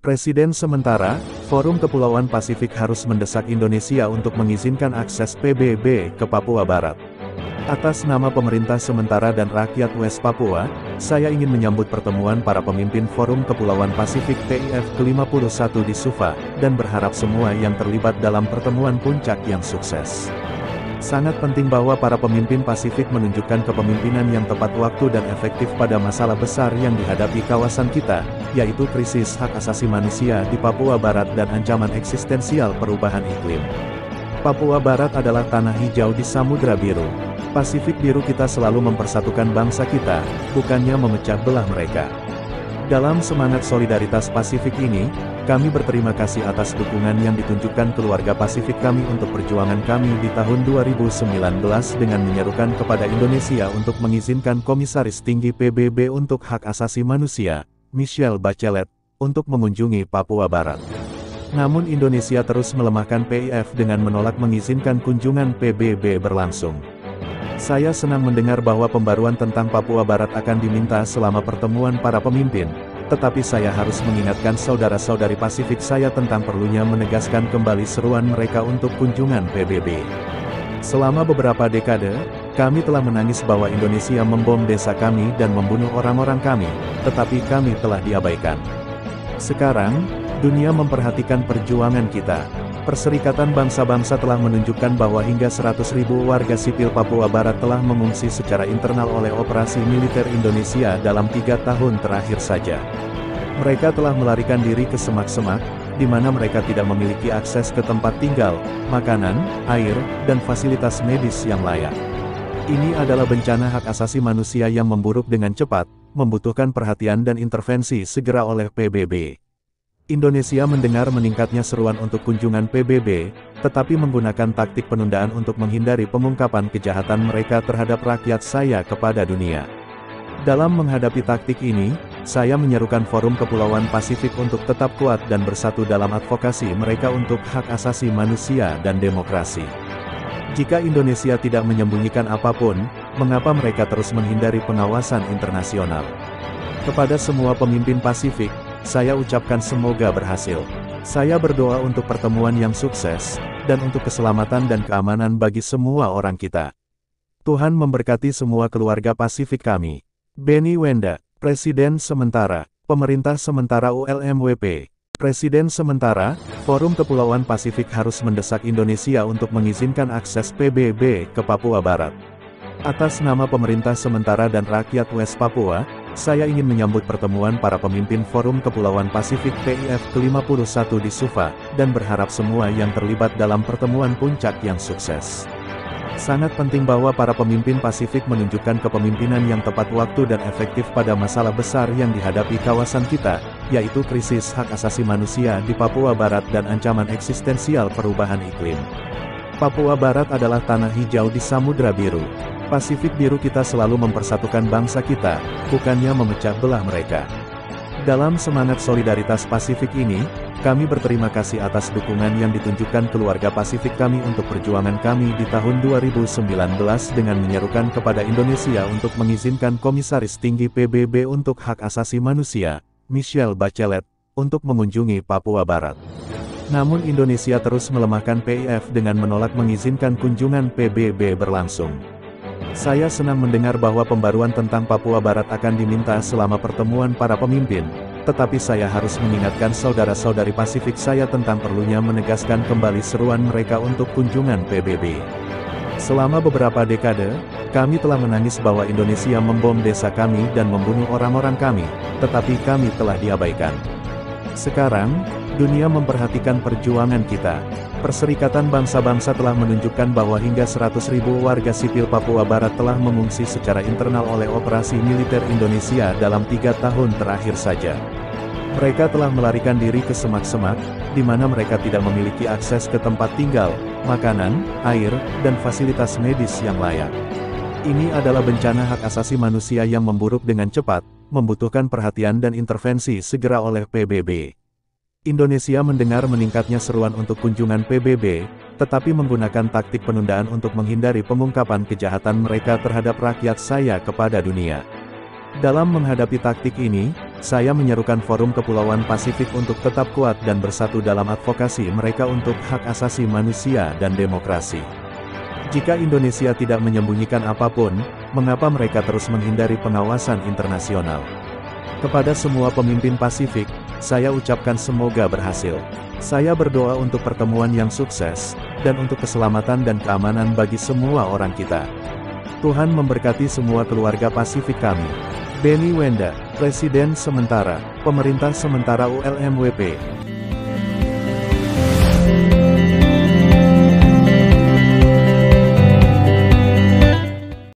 Presiden sementara, Forum Kepulauan Pasifik harus mendesak Indonesia untuk mengizinkan akses PBB ke Papua Barat. Atas nama pemerintah sementara dan rakyat West Papua, saya ingin menyambut pertemuan para pemimpin Forum Kepulauan Pasifik PIF ke-51 di Suva, dan berharap semua yang terlibat dalam pertemuan puncak yang sukses. Sangat penting bahwa para pemimpin Pasifik menunjukkan kepemimpinan yang tepat waktu dan efektif pada masalah besar yang dihadapi kawasan kita, yaitu krisis hak asasi manusia di Papua Barat dan ancaman eksistensial perubahan iklim. Papua Barat adalah tanah hijau di Samudra Biru. Pasifik biru kita selalu mempersatukan bangsa kita, bukannya memecah belah mereka. Dalam semangat solidaritas Pasifik ini, kami berterima kasih atas dukungan yang ditunjukkan keluarga Pasifik kami untuk perjuangan kami di tahun 2019 dengan menyerukan kepada Indonesia untuk mengizinkan Komisaris Tinggi PBB untuk Hak Asasi Manusia, Michelle Bachelet, untuk mengunjungi Papua Barat. Namun Indonesia terus melemahkan PIF dengan menolak mengizinkan kunjungan PBB berlangsung. Saya senang mendengar bahwa pembaruan tentang Papua Barat akan diminta selama pertemuan para pemimpin, tetapi saya harus mengingatkan saudara-saudari Pasifik saya tentang perlunya menegaskan kembali seruan mereka untuk kunjungan PBB. Selama beberapa dekade, kami telah menangis bahwa Indonesia membom desa kami dan membunuh orang-orang kami, tetapi kami telah diabaikan. Sekarang, dunia memperhatikan perjuangan kita. Perserikatan Bangsa-Bangsa telah menunjukkan bahwa hingga 100.000 warga sipil Papua Barat telah mengungsi secara internal oleh operasi militer Indonesia dalam 3 tahun terakhir saja. Mereka telah melarikan diri ke semak-semak, di mana mereka tidak memiliki akses ke tempat tinggal, makanan, air, dan fasilitas medis yang layak. Ini adalah bencana hak asasi manusia yang memburuk dengan cepat, membutuhkan perhatian dan intervensi segera oleh PBB. Indonesia mendengar meningkatnya seruan untuk kunjungan PBB, tetapi menggunakan taktik penundaan untuk menghindari pengungkapan kejahatan mereka terhadap rakyat saya kepada dunia. Dalam menghadapi taktik ini, saya menyerukan Forum Kepulauan Pasifik untuk tetap kuat dan bersatu dalam advokasi mereka untuk hak asasi manusia dan demokrasi. Jika Indonesia tidak menyembunyikan apapun, mengapa mereka terus menghindari pengawasan internasional? Kepada semua pemimpin Pasifik, saya ucapkan semoga berhasil. Saya berdoa untuk pertemuan yang sukses, dan untuk keselamatan dan keamanan bagi semua orang kita. Tuhan memberkati semua keluarga Pasifik kami. Benny Wenda, Presiden Sementara, Pemerintah Sementara ULMWP. Presiden Sementara, Forum Kepulauan Pasifik harus mendesak Indonesia untuk mengizinkan akses PBB ke Papua Barat. Atas nama pemerintah sementara dan rakyat West Papua, saya ingin menyambut pertemuan para pemimpin Forum Kepulauan Pasifik PIF ke-51 di Suva, dan berharap semua yang terlibat dalam pertemuan puncak yang sukses. Sangat penting bahwa para pemimpin Pasifik menunjukkan kepemimpinan yang tepat waktu dan efektif pada masalah besar yang dihadapi kawasan kita, yaitu krisis hak asasi manusia di Papua Barat dan ancaman eksistensial perubahan iklim. Papua Barat adalah tanah hijau di Samudra Biru. Pasifik biru kita selalu mempersatukan bangsa kita, bukannya memecah belah mereka. Dalam semangat solidaritas Pasifik ini, kami berterima kasih atas dukungan yang ditunjukkan keluarga Pasifik kami untuk perjuangan kami di tahun 2019 dengan menyerukan kepada Indonesia untuk mengizinkan Komisaris Tinggi PBB untuk Hak Asasi Manusia, Michelle Bachelet, untuk mengunjungi Papua Barat. Namun Indonesia terus melemahkan PIF dengan menolak mengizinkan kunjungan PBB berlangsung. Saya senang mendengar bahwa pembaruan tentang Papua Barat akan diminta selama pertemuan para pemimpin, tetapi saya harus mengingatkan saudara-saudari Pasifik saya tentang perlunya menegaskan kembali seruan mereka untuk kunjungan PBB. Selama beberapa dekade, kami telah menangis bahwa Indonesia membom desa kami dan membunuh orang-orang kami, tetapi kami telah diabaikan. Sekarang, dunia memperhatikan perjuangan kita. Perserikatan Bangsa-Bangsa telah menunjukkan bahwa hingga 100.000 warga sipil Papua Barat telah mengungsi secara internal oleh operasi militer Indonesia dalam 3 tahun terakhir saja. Mereka telah melarikan diri ke semak-semak, di mana mereka tidak memiliki akses ke tempat tinggal, makanan, air, dan fasilitas medis yang layak. Ini adalah bencana hak asasi manusia yang memburuk dengan cepat, membutuhkan perhatian dan intervensi segera oleh PBB. Indonesia mendengar meningkatnya seruan untuk kunjungan PBB, tetapi menggunakan taktik penundaan untuk menghindari pengungkapan kejahatan mereka terhadap rakyat saya kepada dunia. Dalam menghadapi taktik ini, saya menyerukan Forum Kepulauan Pasifik untuk tetap kuat dan bersatu dalam advokasi mereka untuk hak asasi manusia dan demokrasi. Jika Indonesia tidak menyembunyikan apapun, mengapa mereka terus menghindari pengawasan internasional? Kepada semua pemimpin Pasifik, saya ucapkan semoga berhasil. Saya berdoa untuk pertemuan yang sukses, dan untuk keselamatan dan keamanan bagi semua orang kita. Tuhan memberkati semua keluarga Pasifik kami. Benny Wenda, Presiden Sementara, Pemerintah Sementara ULMWP.